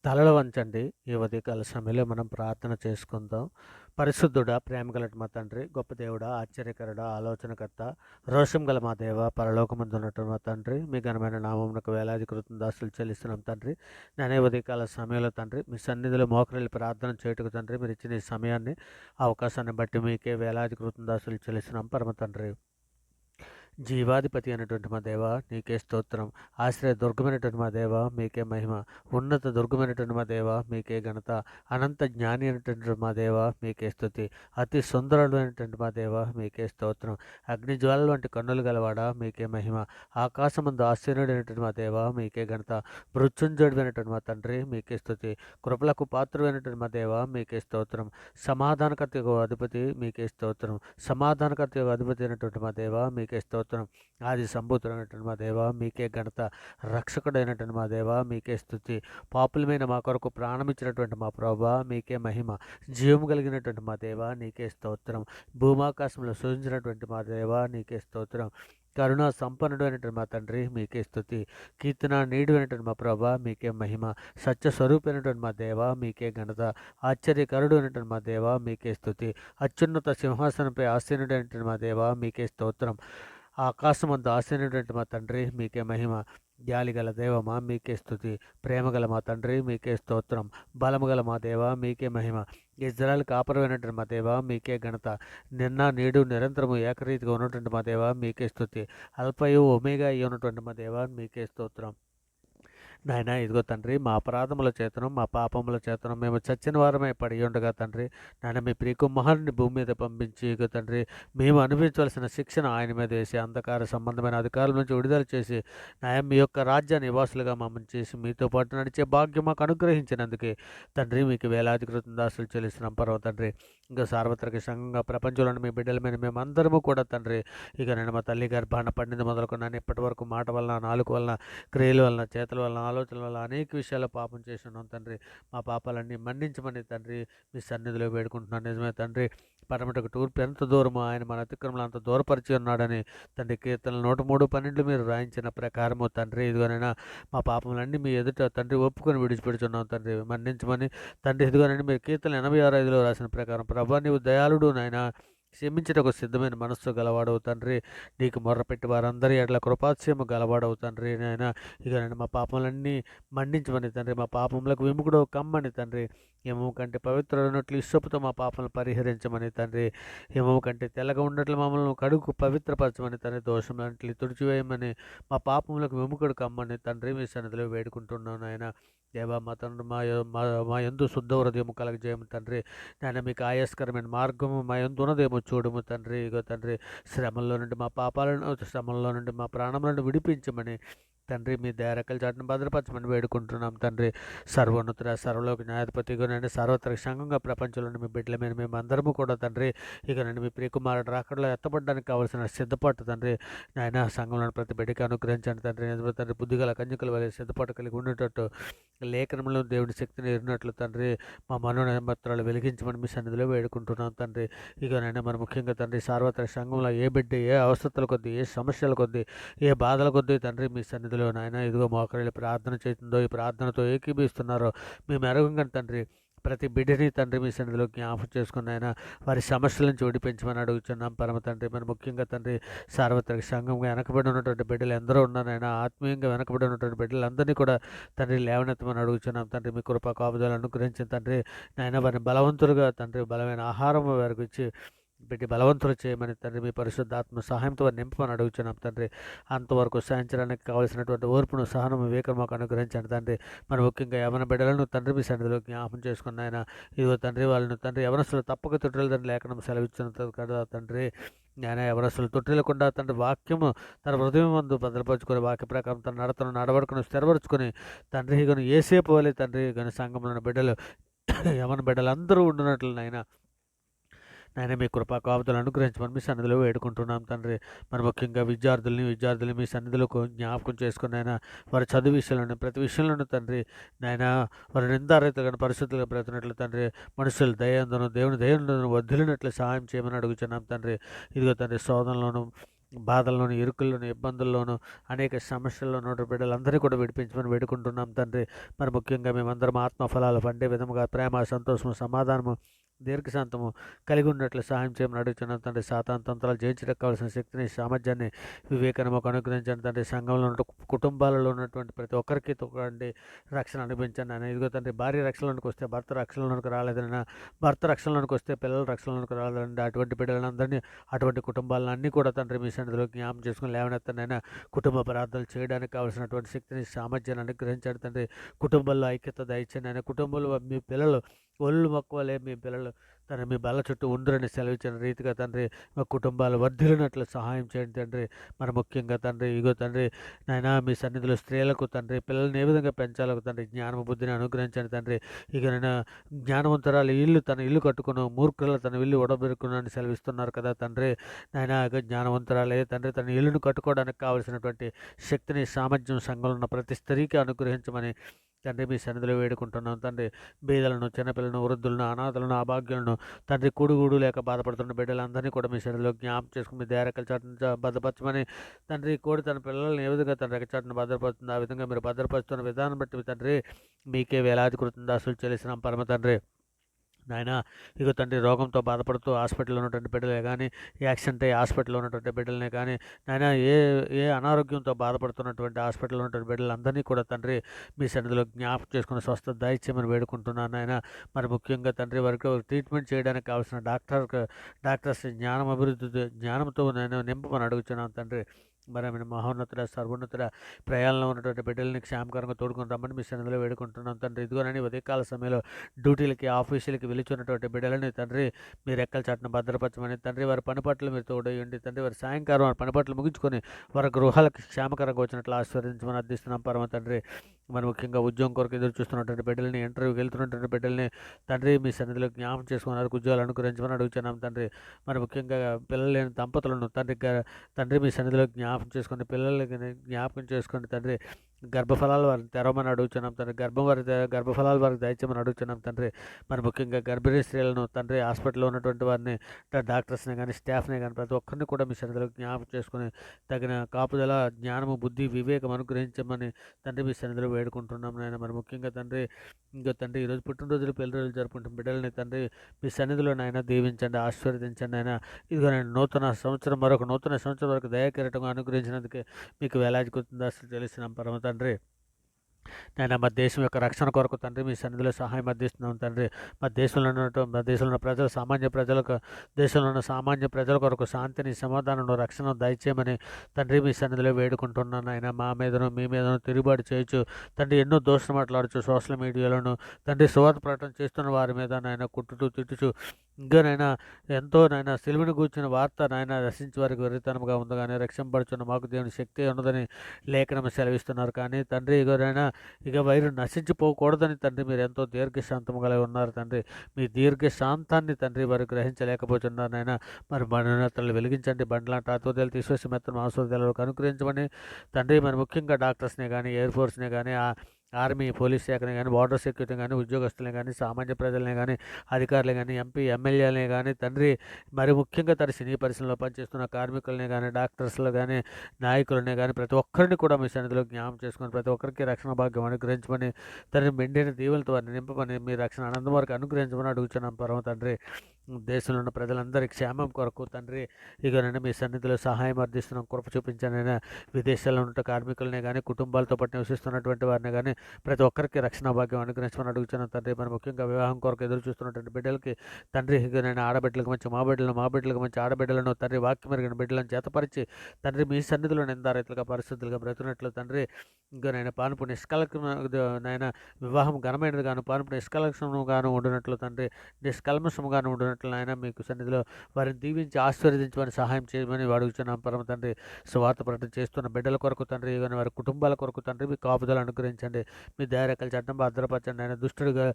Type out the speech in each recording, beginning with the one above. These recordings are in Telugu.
తలలు వంచండి. ఈ ఉదయకాల సమయంలో మనం ప్రార్థన చేసుకుందాం. పరిశుద్ధుడా, ప్రేమగలటి మా తండ్రి, గొప్ప దేవుడా, ఆశ్చర్యకరుడా, ఆలోచనకర్త, రోషం గల మా దేవ, పరలోకమందున్నట్టు మా తండ్రి, మీ ఘనమైన నామమునకు వేలాది కృతజ్ఞతాస్తులు చెల్లిస్తున్నాం తండ్రి. నేనే ఉదయకాల సమయంలో తండ్రి, మీ సన్నిధిలో మోకరిల్లి ప్రార్థన చేయుటకు తండ్రి, మీరు ఇచ్చిన ఈ సమయాన్ని, అవకాశాన్ని బట్టి మీకే వేలాది కృతజ్ఞతాస్తులు చెల్లిస్తున్నాం పరమ తండ్రి. జీవాధిపతి అయినటువంటి మా దేవ, నీకే స్తోత్రం. ఆశ్రయ దుర్గమైనటువంటి మా దేవ, మీకే మహిమ. ఉన్నత దుర్గమైనటువంటి మా దేవ, మీకే ఘనత. అనంత జ్ఞాని అయినటువంటి మా దేవ, మీకే స్తుతి. అతి సుందరుడైనటువంటి మా దేవ, మీకే స్తోత్రం. అగ్నిజ్వాలల వంటి కన్నులు గలవాడ, మీకే మహిమ. ఆకాశమందు ఆశ్చర్యుడైనటువంటి మా దేవ, మీకే ఘనత. మృత్యుంజయుడైనటువంటి మా తండ్రి, మీకే స్తుతి. కృపలకు పాత్రుడైనటువంటి మా దేవ, మీకే స్తోత్రం. సమాధానకర్తకు అధిపతి, మీకే స్తోత్రం. సమాధానకర్తకు అధిపతి అయినటువంటి మా దేవ, మీకే స్తోత్రం. ఆది సంభూతుడైనటువంటి మా దేవ, మీకే ఘనత. రక్షకుడైనటువంటి మా దేవ, మీకే స్తుతి. పాపులమైన మా కొరకు ప్రాణమిచ్చినటువంటి మా ప్రభా, మీకే మహిమ. జీవము కలిగినటువంటి మా దేవ, నీకే స్తోత్రం. భూమాకాశంలో సృజించినటువంటి మా దేవ, నీకే స్తోత్రం. కరుణా సంపన్నుడైనటువంటి మా తండ్రి, మీకే స్తుతి. కీర్తన నీడువైనటువంటి మా ప్రభా, మీకే మహిమ. సత్య స్వరూపైనటువంటి మా దేవ, మీకే ఘనత. ఆశ్చర్యకరుడు అయినటువంటి మా దేవ, మీకే స్తుతి. అత్యున్నత సింహాసనంపై ఆసీనుడైనటువంటి మా దేవ, మీకే స్తోత్రం. ఆకాశమందు ఆసీనుడైనటువంటి మా తండ్రి, మీకే మహిమ. జాలిగల దేవమా, మీకే స్తుతి. ప్రేమగల మా తండ్రి, మీకే స్తోత్రం. బలముగల మా దేవ, మీకే మహిమ. ఇజ్రాయెల్ కాపురమైనటువంటి మా దేవ, మీకే ఘనత. నిన్న నేడు నిరంతరము ఏకరీతిగా ఉన్నటువంటి మా దేవ, మీకే స్తుతి. అల్పయు ఒమేగా అయి ఉన్నటువంటి మా దేవ, మీకే స్తోత్రం. నాయన ఇదిగో తండ్రి, మా అపరాధముల చేతను మా పాపముల చేతను మేము చచ్చిన వారమే పడి ఉండగా తండ్రి, నాయన మీ ప్రియకుమారుని భూమి మీద పంపించి ఇదిగో తండ్రి, మేము అనుభవించవలసిన శిక్షణ ఆయన మీద వేసి అంధకార సంబంధమైన అధికారుల నుంచి విడుదల చేసి నాయన మీ యొక్క రాజ్య నివాసులుగా మమ్మల్ని చేసి మీతో పాటు నడిచే భాగ్యం మాకు అనుగ్రహించినందుకే తండ్రి, మీకు వేలాది కృతజ్ఞతాస్తులు చెల్లిస్తున్నాం పరమ తండ్రి. ఇంకా సార్వత్రిక సంఘంగా ప్రపంచంలోని మీ బిడ్డల మీద మేమందరము కూడా తండ్రి, ఇక నేను మా తల్లి గర్భాన పండింది మొదలుకున్నాను ఇప్పటి వరకు మాట వలన, నాలుక వలన, క్రియల వలన, చేతుల వలన, ఆలోచనల వల్ల అనేక విషయాల్లో పాపం చేసి ఉన్నాం తండ్రి. మా పాపాలన్నీ మన్నించమని తండ్రి మీ సన్నిధిలో వేడుకుంటున్నాను. నిజమే తండ్రి, పడమటకు తూర్పు ఎంత దూరమో ఆయన మన అతిక్రమలు అంత దూరపరిచి ఉన్నాడని తండ్రి కీర్తనలు 103:12 మీరు రాయించిన ప్రకారము తండ్రి, ఇదిగోనైనా మా పాపములన్నీ మీ ఎదుట తండ్రి ఒప్పుకొని విడిచిపెడుతున్నాం తండ్రి, మన్నించమని తండ్రి. ఇదిగోనండి మీరు కీర్తనలు 86:5 రాసిన ప్రకారం ప్రభా, నీవు దయాళుడు నాయన, క్షమించటకు సిద్ధమైన మనస్సు గలవాడవు తండ్రి. నీకు మొర్రపెట్టి వారందరి ఎడల కృపాస్యము గలవాడవు తండ్రి. నాయన ఇక నేను మా పాపములన్నీ మన్నించమని తండ్రి, మా పాపములకు విముకుడు కమ్మని తండ్రి. హిమము కంటే పవిత్రులైనట్లు ఇస్సపుతో మా పాపలను పరిహరించమని తండ్రి. హిమము కంటే తెల్లగా ఉన్నట్లు మమ్మల్ని కడుగు పవిత్రపరచమని తండ్రి. దోషములంట్లు తుడిచివేయమని మా పాపములకు విముకుడు కమ్మని తండ్రి మీ సన్నిధిలో వేడుకుంటున్నాను ఆయన. దేవా మా తండ్రి, మా యందు శుద్ధ హృదయము కలగజేయము తండ్రి. నాయన మీకు ఆయాస్కరమైన మార్గము మా యందు ఉన్నదేమో చూడము తండ్రి. ఇగో తండ్రి, శ్రమల్లో నుండి మా పాపాలను, శ్రమల్లో నుండి మా ప్రాణములను విడిపించమని తండ్రి, మీ దయారెక్కల చాటును భద్రపరచమని వేడుకుంటున్నాం తండ్రి. సర్వోన్నతుడ, సర్వలోక న్యాయాధిపతి ఇగోనండి, సార్వత్రిక సంఘంగా ప్రపంచంలోని మీ బిడ్డల మీద మేము అందరము కూడా తండ్రి, ఇకనండి మీ ప్రియకుమారుడు రాకడలో ఎత్తబడడానికి కావాల్సిన సిద్ధపాటు తండ్రి, నాయన సంఘంలోని ప్రతి బిడ్డకి అనుగ్రహించండి తండ్రి. నిజమే తండ్రి, బుద్ధిగల కన్యకల వలె సిద్ధపాటు కలిగి ఉండేటట్టు లేఖనంలో దేవుని శక్తిని ఎరిగినట్లు తండ్రి, మా మనోనేమత్రాలు వెలిగించమని మీ సన్నిధిలో వేడుకుంటున్నాం తండ్రి. ఇకనైనా మరి ముఖ్యంగా తండ్రి, సార్వత్రిక సంఘంలో ఏ బిడ్డ ఏ అవస్థల కొద్దీ, ఏ సమస్యల కొద్దీ, ఏ బాధల కొద్దీ తండ్రి మీ సన్నిధిలో నాయన ఇదిగో మోకరిల్లి ప్రార్థన చేస్తుందో, ఈ ప్రార్థనతో ఏకీభిస్తున్నారో మేము ఎరగంగా తండ్రి, ప్రతి బిడ్డని తండ్రి మీ సన్నిధిలో జ్ఞాపకం చేసుకుని ఆయన వారి సమస్యల నుంచి విడిపించమని అడుగుతున్నాం పరమ తండ్రి. మరి ముఖ్యంగా తండ్రి, సార్వత్రిక సంఘంగా వెనకబడి ఉన్నటువంటి బిడ్డలు ఎందరో ఉన్నారైనా, ఆత్మీయంగా వెనకబడి ఉన్నటువంటి బిడ్డలందరినీ కూడా తండ్రి లేవనెత్తమని అడుగుతున్నాం తండ్రి. మీ కృపా కాపుదలు అనుగ్రహించిన తండ్రి, నాయన వారిని బలవంతులుగా తండ్రి, బలమైన ఆహారం వారికి ఇచ్చి పెట్టి బలవంతులు చేయమని తండ్రి, మీ పరిశుద్ధాత్మ సహాయంతో వారిని నింపమని అడుగుతున్నాం తండ్రి. అంతవరకు సాధించడానికి కావాల్సినటువంటి ఓర్పును, సహనం, వివేకం మాకు అనుగ్రహించండి తండ్రి. మరి ముఖ్యంగా యవన బిడ్డలను తండ్రి మీ సన్నిధిలో జ్ఞాపం చేసుకున్న ఆయన ఇదిగో తండ్రి, వాళ్ళని తండ్రి యవనస్తులు తప్పక తొట్టిల తండ్రి లేఖనం సెలవిచ్చిన కదా తండ్రి. ఆయన యవనస్తులు తొట్టిల్లకుండా తండ్రి వాక్యము తన హృదయం మందు భద్రపరుచుకొని, వాక్య ప్రకారం తన నడతను నడవడుకుని స్థిరపరుచుకొని తండ్రి, ఇగను ఏసేపు వలె తండ్రి, ఇగను సంఘంలో బిడ్డలు యవన బిడ్డలు అందరూ ఉండునట్లు నాయన మీ కృపా కాపుదలు అనుగ్రహించమని మీ సన్నిధిలో వేడుకుంటున్నాం తండ్రి. మరి ముఖ్యంగా విద్యార్థుల్ని మీ సన్నిధిలో జ్ఞాపకం చేసుకుని ఆయన వారి చదువు విషయంలోనే, ప్రతి విషయంలోనూ తండ్రి, నాయన వారి నిందారైతులను పరిస్థితులుగా బ్రతినట్లు తండ్రి, మనుషులు దయందును దేవుని దయందును వర్ధిల్లినట్లు సహాయం చేయమని అడుగుతున్నాం తండ్రి. ఇదిగో తండ్రి, శోధనలోను బాధల్లోను, ఇరుకుల్లోను, ఇబ్బందుల్లోను, అనేక సమస్యల్లో ఉన్న బిడ్డలందరినీ కూడా విడిపించమని వేడుకుంటున్నాం తండ్రి. మరి ముఖ్యంగా మేమందరం ఆత్మఫలాలు పండే విధముగా ప్రేమ, సంతోషము, సమాధానము, దీర్ఘశాంతము కలిగి ఉన్నట్లు సహాయం చేయమని అడుగుతున్నాం తండ్రి. సాతాను తంత్రాలు జయించడానికి కావాల్సిన శక్తిని, సామర్థ్యాన్ని, వివేకాన్ని మాకు అనుగ్రహించండి తండ్రి. సంఘంలో ఉన్న కుటుంబాలలో ఉన్నటువంటి ప్రతి ఒక్కరికి తోడండి, రక్షణ అనిపించండి అని. ఇదిగో తండ్రి, భార్య రక్షణలోనికి వస్తే భర్త రక్షణలోనికి రాలేదన్నా, భర్త రక్షణలోనికి వస్తే పిల్లల రక్షణలోనికి రాలేదండి. అటువంటి బిడ్డలందరినీ, అటువంటి కుటుంబాలను అన్నీ కూడా తండ్రి మీ సన్నిధిలో జ్ఞాపం చేసుకుని లేవనెత్తనైనా కుటుంబ ప్రార్థనలు చేయడానికి కావాల్సినటువంటి శక్తిని, సామర్థ్యాన్ని అనుగ్రహించండి తండ్రి. కుటుంబంలో ఐక్యత దయచేయండి ఆయన. కుటుంబంలో మీ పిల్లలు ఒళ్ళు మక్కువలే మీ పిల్లలు తండ్రి మీ బల్ల చుట్టూ ఉండురని సెలవిచ్చిన రీతిగా తండ్రి మా కుటుంబాలు వర్ధిల్లినట్లు సహాయం చేయండి తండ్రి. మరి ముఖ్యంగా తండ్రి ఇగో తండ్రి నాయనా మీ సన్నిధిలో స్త్రీలకు తండ్రి పిల్లల్ని ఏ విధంగా పెంచాలో తండ్రి జ్ఞానము బుద్ధిని అనుగ్రహించండి తండ్రి. ఇక నేను జ్ఞానవంతురాలు తన ఇల్లు కట్టుకును, మూర్ఖుల తన ఇల్లు ఒడబెరుకునని సెలవిస్తున్నారు కదా తండ్రి. నాయనా ఇక జ్ఞానవంతురాలే తండ్రి తన ఇల్లును కట్టుకోవడానికి కావలసినటువంటి శక్తిని, సామర్థ్యం సంఘంలో ఉన్న ప్రతి స్త్రీకి అనుగ్రహించమని తండ్రి మీ సన్నిధిలో వేడుకుంటున్నాం తండ్రి. బీదలను, చిన్నపిల్లలను, వృద్ధులను, అనాథలను, అభాగ్యులను తండ్రి కూడుగూడు లేక బాధపడుతున్న బిడ్డలందరినీ కూడా మీ సన్నిధిలో జ్ఞాపకం చేసుకుని మీ దయారెక్కల చాటును భద్రపరచమని తండ్రి. కోడి తన పిల్లల్ని ఏ విధంగా తన రెక్కచాటును భద్రపరుతుంది, ఆ విధంగా మీరు భద్రపరుస్తున్న విధానం బట్టి తండ్రి మీకే వేలాది కృతజ్ఞతాస్తులు చెల్లిస్తున్నాం పరమ తండ్రి. నాయన ఇగో తండ్రి రోగంతో బాధపడుతూ హాస్పిటల్లో ఉన్నటువంటి బిడ్డలే కానీ, యాక్సిడెంట్ అయ్యి హాస్పిటల్లో ఉన్నటువంటి బిడ్డలనే కానీ, నాయన ఏ ఏ అనారోగ్యంతో బాధపడుతున్నటువంటి హాస్పిటల్లో ఉన్నటువంటి బిడ్డలందరినీ కూడా తండ్రి మీ సన్నిధిలో జ్ఞాపకం చేసుకుని స్వస్థత దయచేయమని వేడుకుంటున్నాను నాయన. మరి ముఖ్యంగా తండ్రి వారికి ట్రీట్మెంట్ చేయడానికి కావాల్సిన డాక్టర్స్ జ్ఞానంతో నేను నింపమని అడుగుతున్నాను తండ్రి. మరి ఆమెను మహోన్నతుడ, సర్వోన్నతుడ, ప్రయాణంలో ఉన్నటువంటి బిడ్డల్ని క్షేమకరంగా తోడుకొని రమ్మని మీ సన్నిధిలో వేడుకుంటున్నాం తండ్రి. ఇదిగోనని ఉదయకాల సమయంలో డ్యూటీలకి, ఆఫీసులకి వెలుచున్నటువంటి బిడ్డలని తండ్రి మీరు రెక్కల చాటును భద్రపరచమని తండ్రి. వారి పని పట్ల మీరు తోడయ్యండి తండ్రి. వారి సాయంకాలం వారి పని పట్ల ముగించుకొని వారి గృహాలకు క్షేమకరంగా వచ్చినట్లు ఆశీర్వదించమని అర్థిస్తున్నాం పరమ తండ్రి. మరి ముఖ్యంగా ఉద్యోగం కొరకు ఎదురు చూస్తున్నటువంటి బిడ్డల్ని, ఇంటర్వ్యూకి వెళ్తున్నటువంటి బిడ్డల్ని తండ్రి మీ సన్నిధిలో జ్ఞాపం చేసుకున్నారు ఉద్యోగాలు అనుగ్రహించమని అడుగుతున్నాం తండ్రి. మరి ముఖ్యంగా పిల్లలు లేని దంపతులను తండ్రి మీ సన్నిధిలో జ్ఞాపకం చేసుకుని పిల్లలకి జ్ఞాపకం చేసుకుని తండ్రి గర్భఫలాలు వారిని తెరవమని అడుగుతున్నాం తండ్రి. గర్భఫలాలు వారికి దయచేయమని అడుగుతున్నాం తండ్రి. మరి ముఖ్యంగా గర్భిణీ స్త్రీలను తండ్రి హాస్పిటల్లో ఉన్నటువంటి వారిని డాక్టర్స్ని కానీ, స్టాఫ్ని కానీ ప్రతి ఒక్కరిని కూడా మీ సన్నిధిలో జ్ఞాపకం చేసుకుని తగిన కాపుదల, జ్ఞానము, బుద్ధి, వివేకం అనుగ్రహించమని తండ్రి మీ సన్నిధిలో వేడుకుంటున్నాం నాయన. మరి ముఖ్యంగా తండ్రి ఇంకా తండ్రి ఈరోజు పుట్టినరోజులు, పెళ్లి రోజులు జరుపుకుంటున్న బిడ్డలని తండ్రి మీ సన్నిధిలో నాయన దీవించండి, ఆశీర్వదించండి ఆయన. ఇదిగో నేను నూతన సంవత్సరం వరకు దయాకిరీటంగా అనుగ్రహించినందుకే మీకు వేలాది కృతజ్ఞతలు చెల్లిస్తున్నాం పరమ తండ్రి. నాయన మా దేశం యొక్క రక్షణ కొరకు తండ్రి మీ సన్నిధిలో సహాయం అందిస్తున్నాం తండ్రి. మా దేశంలో ఉన్న ప్రజలు, దేశంలో ఉన్న సామాన్య ప్రజల కొరకు శాంతిని, సమాధానం, రక్షణ దయచేయమని తండ్రి మీ సన్నిధిలో వేడుకుంటున్నాను ఆయన. మా మీదను మీ మీదను తిరుగుబాటు చేయొచ్చు తండ్రి, ఎన్నో దోషం మాట్లాడచ్చు సోషల్ మీడియాలోను తండ్రి. సువార్త ప్రకటన చేస్తున్న వారి మీద నాయన కుట్టుచు, తిట్టుచు ఇంకానైనా ఎంతో నాయన సిలువను కూర్చున్న వార్త నాయన రచించి వారికి వెర్రితనముగా ఉంది, కానీ రక్షింపడుచున్న మాకు దేవుని శక్తి ఉన్నదని లేఖనం సెలవిస్తున్నారు. కానీ తండ్రి ఇగోనైనా ఇక వైరు నశించిపోకూడదని తండ్రి మీరు ఎంతో దీర్ఘశాంతము కలిగి ఉన్నారు తండ్రి. మీ దీర్ఘశాంతాన్ని తండ్రి వారు గ్రహించలేకపోతున్నారు నాయన. మరి బండినతలు వెలిగించండి, బండ్లాంటి ఆత్మోదయాలు తీసివేసి మెత్తన ఆస్వాదాలకు అనుగ్రహించమని తండ్రి. మరి ముఖ్యంగా డాక్టర్స్నే కానీ, ఎయిర్ ఫోర్స్నే కానీ, ఆర్మీ, పోలీస్ శాఖని కానీ, బార్డర్ సెక్యూరిటీ కానీ, ఉద్యోగస్తులే కానీ, సామాన్య ప్రజలనే కానీ, అధికారులే కానీ, ఎంపీ, ఎమ్మెల్యేలనే కానీ తండ్రి. మరి ముఖ్యంగా తండ్రి సినీ పరిశ్రమలో పనిచేస్తున్న కార్మికులనే కానీ, డాక్టర్స్లో కానీ, నాయకులనే కానీ ప్రతి ఒక్కరిని కూడా మీ సన్నిధిలో జ్ఞాపం చేసుకొని ప్రతి ఒక్కరికి రక్షణ భాగ్యం అనుగ్రహించమని తండ్రి. మెండైన దీవులతో వారిని నింపమని మీ రక్షణ ఆనందం వరకు అనుగ్రహించమని అడుగుతున్నాం పరమ తండ్రి. దేశంలో ఉన్న ప్రజలందరి క్షేమం కొరకు తండ్రి ఇకనైనా మీ సన్నిధిలో సహాయం అర్థిస్తున్నాం, కృప చూపించానైనా. విదేశాల్లో ఉన్న కార్మికులనే కానీ, కుటుంబాలతో పాటు నివసిస్తున్నటువంటి వారిని కానీ ప్రతి ఒక్కరికి రక్షణ భాగ్యం అనుగ్రహించమని అడుగుతున్నాం తండ్రి. మరి ముఖ్యంగా వివాహం కొరకు ఎదురు చూస్తున్నటువంటి బిడ్డలకి తండ్రి ఇకనైనా ఆడబిడ్డలకు మంచి మా బిడ్డలకు మంచి ఆడబిడ్డలను తండ్రి వాక్యం మెరిగిన బిడ్డలను చేతపరిచి తండ్రి మీ సన్నిధిలో నిందారైతులుగా, పరిస్థితులుగా బ్రతుకున్నట్లు తండ్రి. ఇంకనైనా పానుపు నిష్కలకమైన వివాహం ఘనమైనది గాను, పానుపు నిష్కలక్షణగాను ఉండినట్లు తండ్రి, నిష్కల్మషముగాను ఉండినట్లు నాయన మీకు సన్నిధిలో వారిని దీవించి ఆశీర్వదించమని సహాయం చేయమని అడుగుతున్నాం పరమ తండ్రి. సువార్త ప్రకటన చేస్తున్న బిడ్డల కొరకు తండ్రి, ఇక వారి కుటుంబాల కొరకు తండ్రి మీ కాపుదలు అనుగ్రహించండి, మీ దయారెక్కల చట్టం భద్రపరచండి ఆయన. దుష్టుడుగా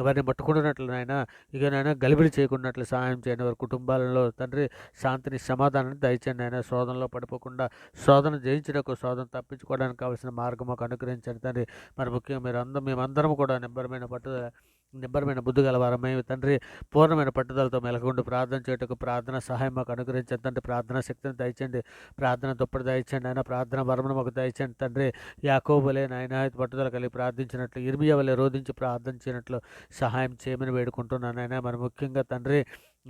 వారిని పట్టుకున్నట్లు నాయన ఇకనైనా గలిబిలి చేయకున్నట్లు సహాయం చేయండి. వారి కుటుంబాలలో తండ్రి శాంతిని, సమాధానాన్ని దయచేయండి ఆయన. శోధనలో పడిపోకుండా శోధన జయించడానికి, శోధన తప్పించుకోవడానికి కావాల్సిన మార్గం మాకు అనుగ్రహించండి తండ్రి. మరి ముఖ్యంగా మేమందరం కూడా నిబ్బరమైన పట్టుదల నిబ్బరమైన బుద్ధి గలవారమై తండ్రి పూర్ణమైన పట్టుదలతో మెలకుండి ప్రార్థన చేయుటకు ప్రార్థన సహాయం మాకు అనుగ్రహించండి తండ్రి. ప్రార్థన శక్తిని దయచేయండి, ప్రార్థన దుప్పటి దయచేయండి ఆయన, ప్రార్థన వరమును మాకు దయచేయండి తండ్రి. యాకోబు వలె నాయన పట్టుదల కలిగి ప్రార్థించినట్లు, ఇర్మియా వలె రోధించి ప్రార్థించినట్లు సహాయం చేయమని వేడుకుంటున్నాను ఆయన. మరి ముఖ్యంగా తండ్రి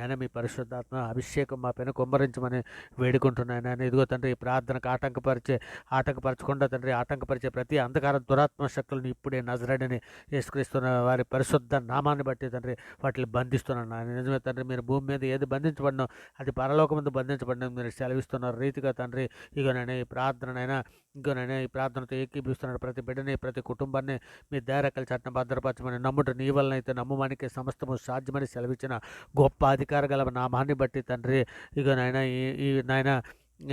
ఆయన మీ పరిశుద్ధాత్మ అభిషేకం మా పైన కుమ్మరించమని వేడుకుంటున్నాను ఆయన. ఇదిగో తండ్రి ఈ ప్రార్థనకు ఆటంకపరచకుండా తండ్రి, ఆటంకపరిచే ప్రతి అంధకార దురాత్మ శక్తులను ఇప్పుడే నజరేయుడని యేసుక్రీస్తున్న వారి పరిశుద్ధ నామాన్ని బట్టి తండ్రి వాటిని బంధిస్తున్నాను ఆయన. నిజమే తండ్రి, మీరు భూమి మీద ఏది బంధించబడినో అది పరలోకమందు బంధించబడిన మీరు సెలవిస్తున్న రీతిగా తండ్రి ఇగోనైనా ఈ ప్రార్థనైనా ఇంకోనైనా ఈ ప్రార్థనతో ఏకీభిస్తున్నాడు ప్రతి బిడ్డని, ప్రతి కుటుంబాన్ని మీ దయరెక్కల చాటున భద్రపరచమని, నమ్ముట నీ వలనైతే నమ్మువానికి సమస్తము సాధ్యమని సెలవిచ్చిన గొప్ప అధికార గల నామాన్ని బట్టి తండ్రి ఇగోనైనా ఈ నాయన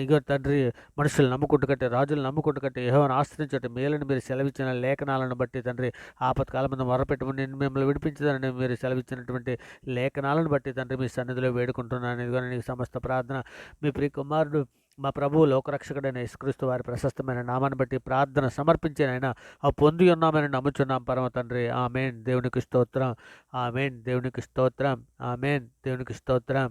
ఇగో తండ్రి మనుషులు నమ్ముకుంటూ కంటే, రాజులు నమ్ముకుంటూ కంటే యెహోవాను ఆశ్రయించటం మేలని మీరు సెలవిచ్చిన లేఖనాలను బట్టి తండ్రి, ఆపత్కాలమందు మొరపెట్టుకుని నేను మిమ్మల్ని విడిపించదని మీరు సెలవిచ్చినటువంటి లేఖనాలను బట్టి తండ్రి మీ సన్నిధిలో వేడుకుంటున్నాను. ఇదిగో నీ సమస్త ప్రార్థన మీ ప్రియ కుమారుడు మా ప్రభువు లోకరక్షకుడైన యేసుక్రీస్తు వారి ప్రశస్తమైన నామాన్ని బట్టి ప్రార్థన సమర్పించినైనా ఆ పొంది ఉన్నామని నమ్ముచున్నాం పరమ తండ్రి. ఆమేన్. దేవునికి స్తోత్రం. ఆమేన్. దేవునికి స్తోత్రం. ఆమేన్. దేవునికి స్తోత్రం.